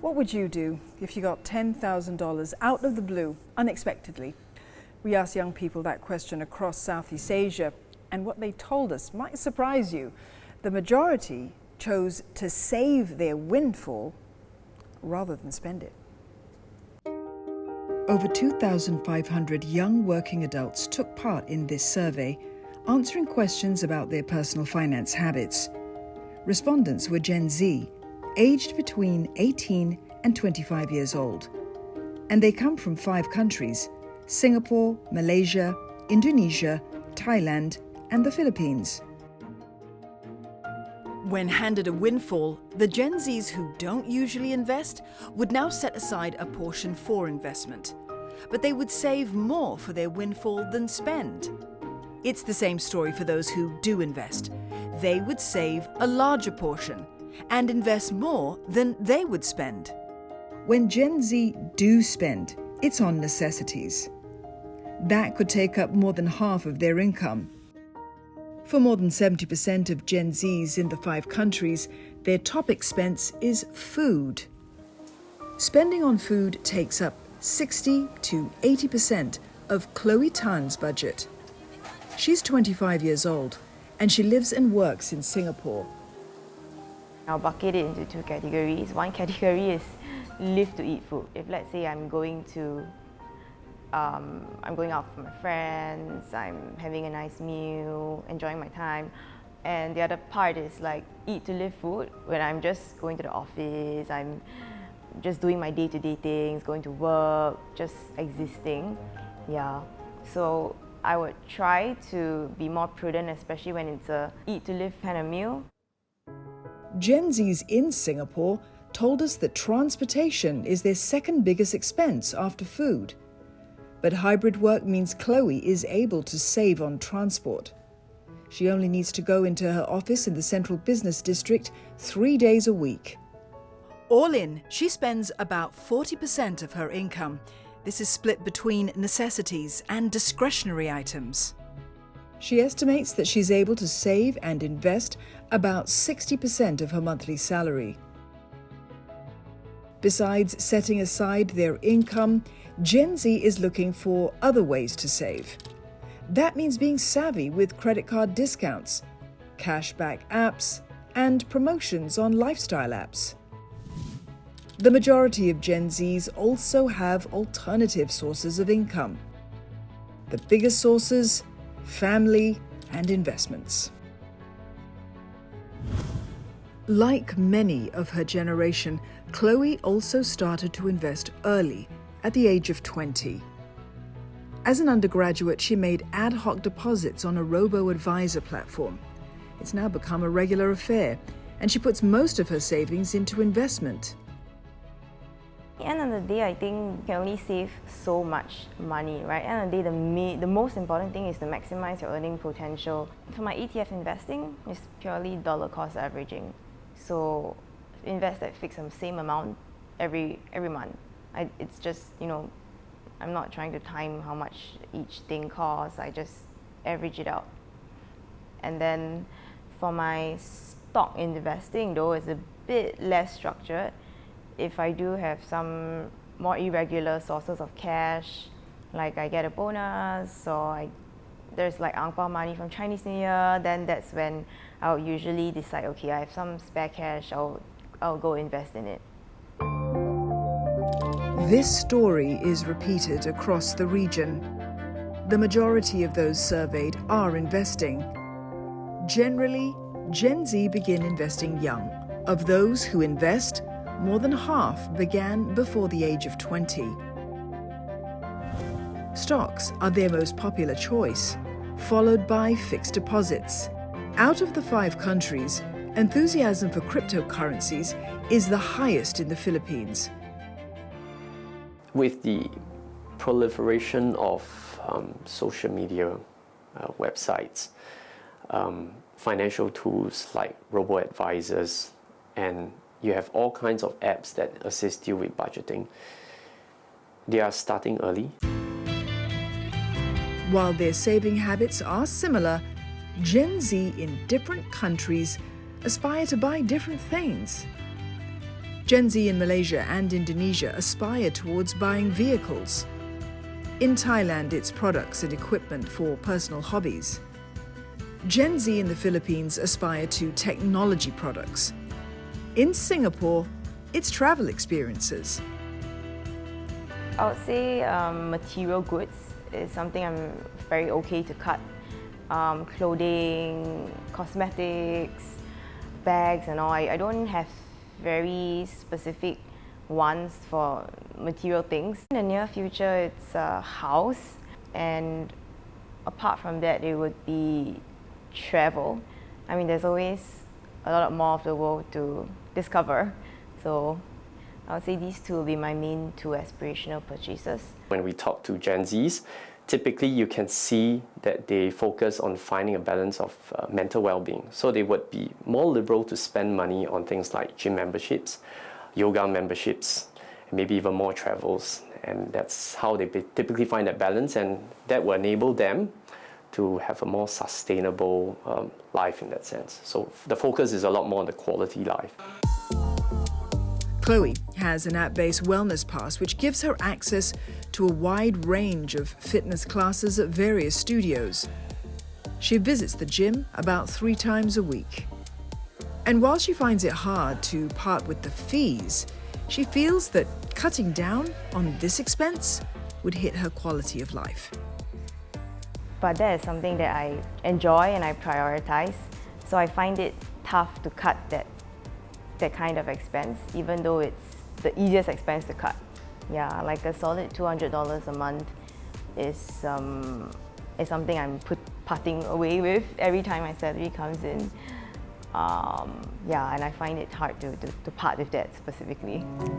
What would you do if you got $10,000 out of the blue, unexpectedly? We asked young people that question across Southeast Asia, and what they told us might surprise you. The majority chose to save their windfall rather than spend it. Over 2,500 young working adults took part in this survey, answering questions about their personal finance habits. Respondents were Gen Z, aged between 18 and 25 years old. And they come from 5 countries: Singapore, Malaysia, Indonesia, Thailand, and the Philippines. When handed a windfall, the Gen Zs who don't usually invest would now set aside a portion for investment. But they would save more for their windfall than spend. It's the same story for those who do invest. They would save a larger portion and invest more than they would spend. When Gen Z do spend, it's on necessities. That could take up more than half of their income. For more than 70% of Gen Zs in the 5 countries, their top expense is food. Spending on food takes up 60 to 80% of Chloe Tan's budget. She's 25 years old and she lives and works in Singapore. I'll bucket it into 2 categories. One category is live to eat food. If let's say I'm going out with my friends, I'm having a nice meal, enjoying my time. And the other part is like eat to live food, when I'm just going to the office, I'm just doing my day-to-day things, going to work, just existing. Yeah. So I would try to be more prudent, especially when it's a eat to live kind of meal. Gen Zs in Singapore told us that transportation is their second biggest expense after food. But hybrid work means Chloe is able to save on transport. She only needs to go into her office in the Central Business District 3 days a week. All in, she spends about 40% of her income. This is split between necessities and discretionary items. She estimates that she's able to save and invest about 60% of her monthly salary. Besides setting aside their income, Gen Z is looking for other ways to save. That means being savvy with credit card discounts, cashback apps, and promotions on lifestyle apps. The majority of Gen Zs also have alternative sources of income. The biggest sources: family and investments. Like many of her generation, Chloe also started to invest early, at the age of 20. As an undergraduate, she made ad hoc deposits on a robo-advisor platform. It's now become a regular affair, and she puts most of her savings into investment. At the end of the day, I think you can only save so much money, right? At the end of the day, the most important thing is to maximize your earning potential. For my ETF investing, it's purely dollar cost averaging. So invest that fixed same amount every month. It's just, I'm not trying to time how much each thing costs. I just average it out. And then for my stock investing, though, it's a bit less structured. If I do have some more irregular sources of cash, like I get a bonus or there's like ang pao money from Chinese New Year, then that's when I'll usually decide, okay, I have some spare cash, I'll go invest in it. This story is repeated across the region. The majority of those surveyed are investing. Generally, Gen Z begin investing young. Of those who invest, more than half began before the age of 20. Stocks are their most popular choice, followed by fixed deposits. Out of the 5 countries, enthusiasm for cryptocurrencies is the highest in the Philippines. With the proliferation of social media websites, financial tools like robo-advisors, and you have all kinds of apps that assist you with budgeting, they are starting early. While their saving habits are similar, Gen Z in different countries aspire to buy different things. Gen Z in Malaysia and Indonesia aspire towards buying vehicles. In Thailand, it's products and equipment for personal hobbies. Gen Z in the Philippines aspire to technology products. In Singapore, it's travel experiences. I would say material goods is something I'm very okay to cut. Clothing, cosmetics, bags and all. I don't have very specific ones for material things. In the near future, it's a house, and apart from that, it would be travel. I mean, there's always a lot more of the world to discover. So I would say these two will be my main two aspirational purchases. When we talk to Gen Zs, typically you can see that they focus on finding a balance of mental well-being. So they would be more liberal to spend money on things like gym memberships, yoga memberships, and maybe even more travels. And that's how they typically find that balance, and that will enable them to have a more sustainable life in that sense. So the focus is a lot more on the quality life. Chloe has an app-based wellness pass which gives her access to a wide range of fitness classes at various studios. She visits the gym about 3 times a week. And while she finds it hard to part with the fees, she feels that cutting down on this expense would hit her quality of life. But that is something that I enjoy and I prioritize. So I find it tough to cut that kind of expense, even though it's the easiest expense to cut. Yeah, like a solid $200 a month is something I'm parting away with every time my salary comes in. Yeah, and I find it hard to part with that specifically.